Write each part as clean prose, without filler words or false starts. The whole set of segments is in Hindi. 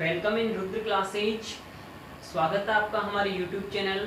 Welcome in Rudra classes. स्वागत है आपका हमारे YouTube channel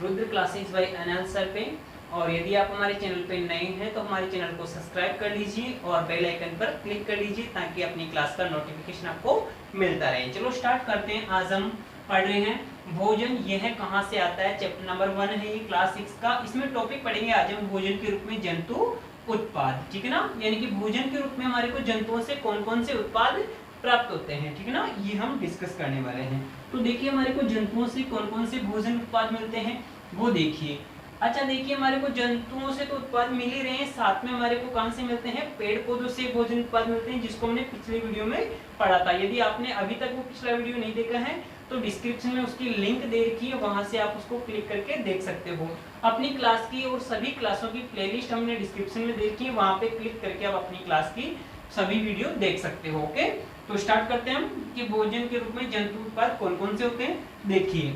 Rudra classes by Anil sir पे। और यदि आप हमारे चैनल पे नए हैं तो हमारे चैनल को सब्सक्राइब कर लीजिए और बेल आइकन पर क्लिक कर लीजिए ताकि अपनी क्लास का नोटिफिकेशन आपको मिलता रहे। चलो स्टार्ट करते हैं। आज हम पढ़ रहे हैं भोजन यह कहाँ से आता है। चैप्टर नंबर 1 है ये क्लास 6 का। इसमें टॉपिक पढ़ेंगे आज हम भोजन के रूप में जंतु उत्पाद, ठीक है ना। यानी कि भोजन के रूप में हमारे को जंतुओं से कौन कौन से उत्पाद प्राप्त होते हैं, ठीक है ना, ये हम डिस्कस करने वाले हैं। तो देखिए हमारे को जंतुओं से कौन कौन से भोजन उत्पाद मिलते हैं वो देखिए। अच्छा देखिए हमारे को जंतुओं से तो उत्पाद मिल ही रहे हैं, साथ में हमारे को कहां से मिलते हैं, पेड़ पौधों से भोजन उत्पाद मिलते हैं, जिसको हमने पिछले वीडियो में पढ़ा था। यदि आपने अभी तक वो पिछला वीडियो नहीं देखा है तो डिस्क्रिप्शन में उसकी लिंक दे रखी है, वहां से आप उसको क्लिक करके देख सकते हो। अपनी क्लास की और सभी क्लासों की प्लेलिस्ट हमने डिस्क्रिप्शन में दे रखी है, वहां पे क्लिक करके आप अपनी क्लास की सभी वीडियो देख सकते हो। ओके, तो स्टार्ट करते हैं हम कि भोजन के रूप में जंतु उत्पाद कौन कौन से होते हैं। देखिए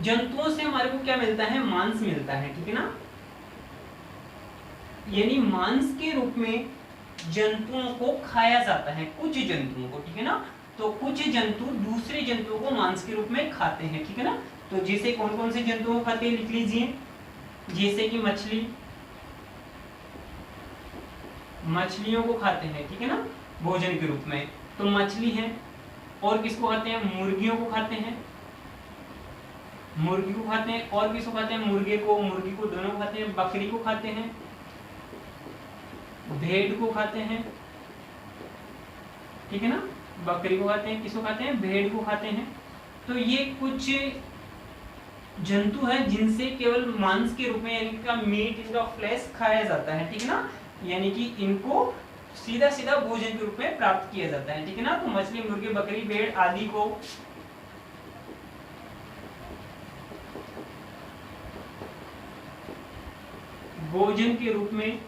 जंतुओं से हमारे को क्या मिलता है, मांस मिलता है, ठीक है ना। यानी मांस के रूप में जंतुओं को खाया जाता है, कुछ जंतुओं को, ठीक है ना। तो कुछ जंतु दूसरे जंतुओं को मांस के रूप में खाते हैं, ठीक है ना। तो जैसे कौन कौन से जंतुओं को खाते हैं लिख लीजिए। जैसे कि मछलियों को खाते हैं, ठीक है ना, भोजन के रूप में। तो मछली है। और किसको खाते हैं, मुर्गियों को खाते हैं, मुर्गी को खाते हैं। और किसको खाते हैं, मुर्गी को दोनों को खाते हैं। बकरी को खाते हैं, भेड़ को खाते हैं, ठीक है ना। बकरी को खाते हैं, किसको खाते हैं, भेड़ को खाते हैं। तो ये कुछ जंतु है जिनसे केवल मांस के रूप में यानी इनका मीट, इनका फ्लैश खाया जाता है, ठीक है ना। यानी कि इनको सीधा सीधा भोजन के रूप में प्राप्त किया जाता है, ठीक है ना। तो मछली, मुर्गी, बकरी, भेड़ आदि को भोजन के रूप में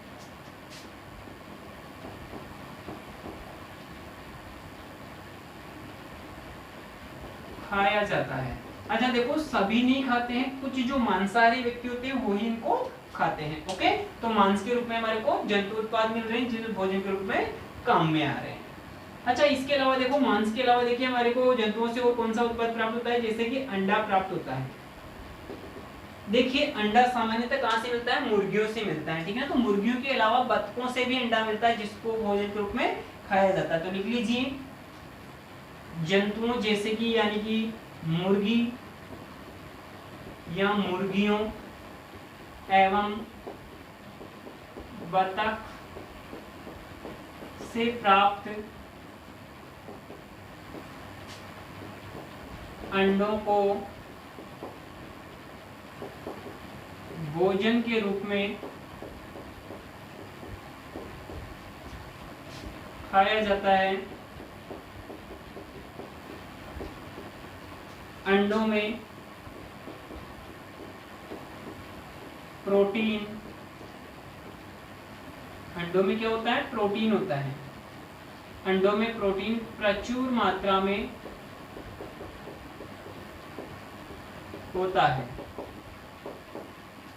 खाया जाता है। अच्छा देखो सभी नहीं खाते हैं, कुछ जो मांसाहारी व्यक्ति होते हैं वही इनको खाते हैं। ओके, तो मांस के रूप में हमारे को जंतु उत्पाद मिल रहे हैं जो भोजन के रूप में काम में आ रहे हैं। अच्छा इसके अलावा देखो, मांस के अलावा देखिए हमारे को जंतुओं से और कौन सा उत्पाद प्राप्त होता है। जैसे कि अंडा प्राप्त होता है। देखिए अंडा सामान्यतः कहां से मिलता है, मुर्गियों से मिलता है, ठीक है ना। तो मुर्गियों के अलावा बतखों से भी अंडा मिलता है जिसको भोजन के रूप में खाया जाता है। तो लिख लीजिए जंतुओं जैसे कि यानी कि मुर्गी या मुर्गियों एवं बतख से प्राप्त अंडों को भोजन के रूप में खाया जाता है। अंडों में प्रोटीन, अंडों में क्या होता है, प्रोटीन होता है। अंडों में प्रोटीन प्रचुर मात्रा में होता है,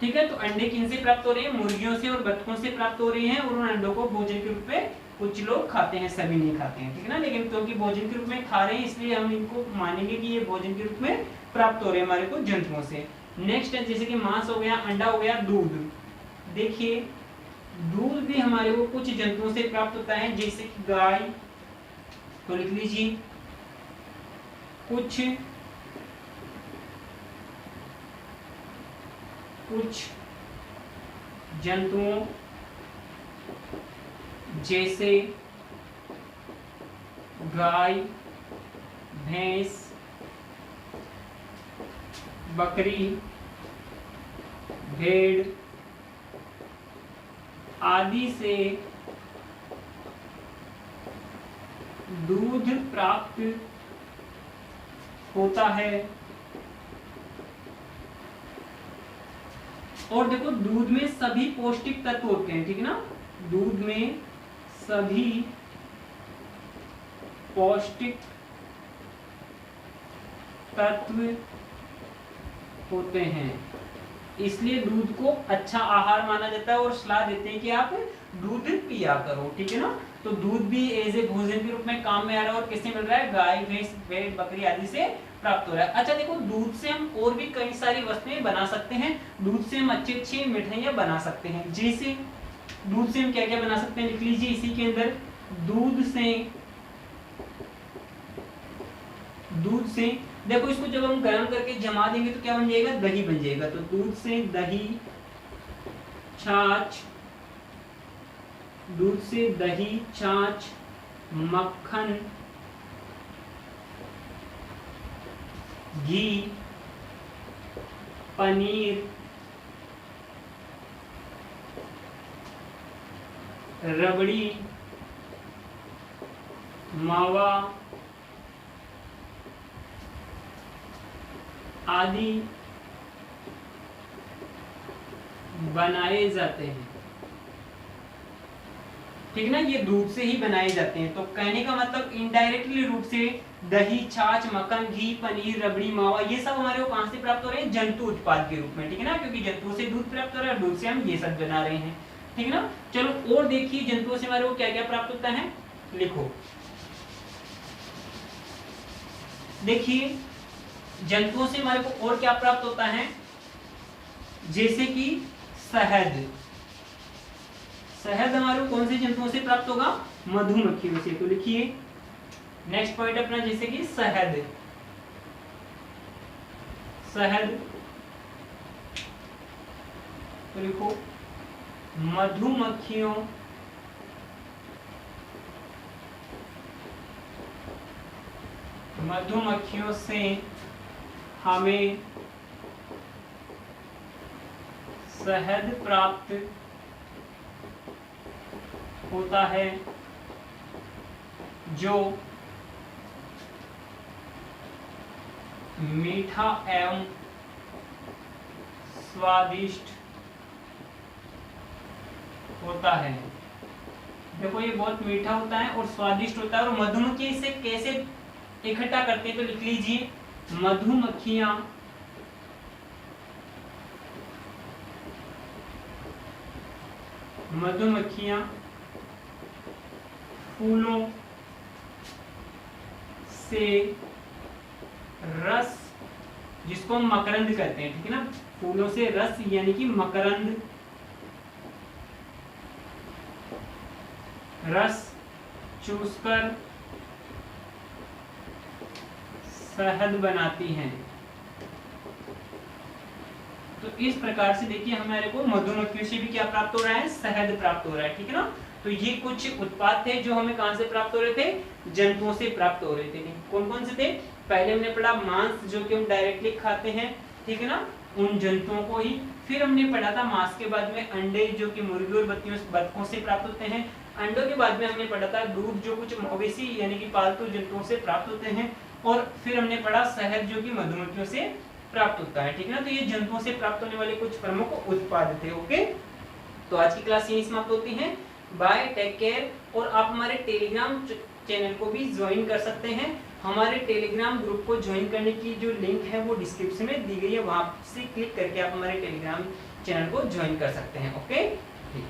ठीक है। तो अंडे किन से प्राप्त हो रहे हैं, मुर्गियों से और बतखों से प्राप्त हो रहे हैं। और उन अंडों को भोजन के रूप में कुछ लोग खाते हैं, सभी नहीं खाते हैं, ठीक है ना। लेकिन क्योंकि भोजन के रूप में खा रहे हैं इसलिए हम इनको मानेंगे कि ये भोजन के रूप में प्राप्त हो रहे हैं हमारे को जंतुओं से। नेक्स्ट है जैसे कि मांस हो गया, अंडा हो गया, दूध। देखिए दूध भी हमारे को कुछ जंतुओं से प्राप्त होता है जैसे कि गाय। तो लिख लीजिए कुछ जंतुओं जैसे गाय, भैंस, बकरी, भेड़ आदि से दूध प्राप्त होता है। और देखो दूध में सभी पौष्टिक तत्व होते हैं, ठीक है ना। दूध में सभी पौष्टिक तत्व होते हैं, इसलिए दूध को अच्छा आहार माना जाता है और सलाह देते हैं कि आप दूध पिया करो, ठीक है ना। तो दूध भी एज ए भोजन के रूप में काम में आ रहा है, और किससे मिल रहा है, गाय भैंस भेड़ बकरी आदि से प्राप्त हो रहा है। अच्छा देखो, दूध से हम और भी कई सारी वस्तुएं बना सकते हैं। दूध से हम अच्छी अच्छी मिठाइयां बना सकते हैं। जैसे दूध से हम क्या क्या बना सकते हैं, लिख लीजिए इसी के अंदर। दूध से देखो, इसको जब हम गर्म करके जमा देंगे तो क्या बन जाएगा, दही बन जाएगा। तो दूध से दही, छाछ, दूध से दही, छाछ, मक्खन, घी, पनीर, रबड़ी, मावा आदि बनाए जाते हैं। ठीक ना, ये दूध से ही बनाए जाते हैं। तो कहने का मतलब इनडायरेक्टली रूप से दही, छाछ, मक्खन, घी, पनीर, रबड़ी, मावा, ये सब हमारे को कहां से प्राप्त हो रहे हैं, जंतु उत्पाद के रूप में। ठीक है ना, क्योंकि जंतुओं से दूध प्राप्त हो रहा है, दूध से हम ये सब बना रहे हैं। ठीक है ना, चलो और देखिए जंतुओं से हमारे को क्या क्या प्राप्त होता है, लिखो। देखिए जंतुओं से हमारे को और क्या प्राप्त होता है, जैसे कि शहद। शहद हमारे को कौन से जंतुओं से प्राप्त होगा, मधुमक्खियों से। तो लिखिए नेक्स्ट पॉइंट अपना, जैसे कि शहद। शहद तो लिखो मधुमक्खियों से हमें शहद प्राप्त होता है, जो मीठा एवं स्वादिष्ट होता है। देखो ये बहुत मीठा होता है और स्वादिष्ट होता है। और मधुमक्खी इसे कैसे इकट्ठा करते हैं, तो लिख लीजिए मधुमक्खियां फूलों से रस, जिसको हम मकरंद कहते हैं, ठीक है ना, फूलों से रस यानी कि मकरंद, रस चूसकर शहद बनाती हैं। तो इस प्रकार से देखिए हमारे को मधुमक्खियों से भी क्या प्राप्त हो रहा है, शहद प्राप्त हो रहा है। ठीक है ना, तो ये कुछ उत्पाद थे जो हमें कहां से प्राप्त हो रहे थे, जंतुओं से प्राप्त हो रहे थे। कौन कौन से थे, पहले हमने पढ़ा मांस, जो कि हम डायरेक्टली खाते हैं, ठीक है ना, उन जंतुओं को ही। फिर हमने पढ़ा था मांस के बाद में अंडे, जो कि मुर्गी और बतखों से प्राप्त होते हैं। अंडों के बाद में हमने पढ़ा था दूध, जो कुछ मवेशी यानी कि पालतू जंतुओं से प्राप्त होते हैं। और फिर हमने पढ़ा शहद, जो कि मधुमक्खियों से प्राप्त होता है। ठीक है ना, तो ये जंतुओं से प्राप्त होने वाले कुछ प्रमुख उत्पाद थे। ओके, तो आज की क्लास यहीं समाप्त होती है। Bye, take care. और आप हमारे टेलीग्राम चैनल को भी ज्वाइन कर सकते हैं। हमारे टेलीग्राम ग्रुप को ज्वाइन करने की जो लिंक है वो डिस्क्रिप्शन में दी गई है, वहां से क्लिक करके आप हमारे टेलीग्राम चैनल को ज्वाइन कर सकते हैं। ओके, ठीक।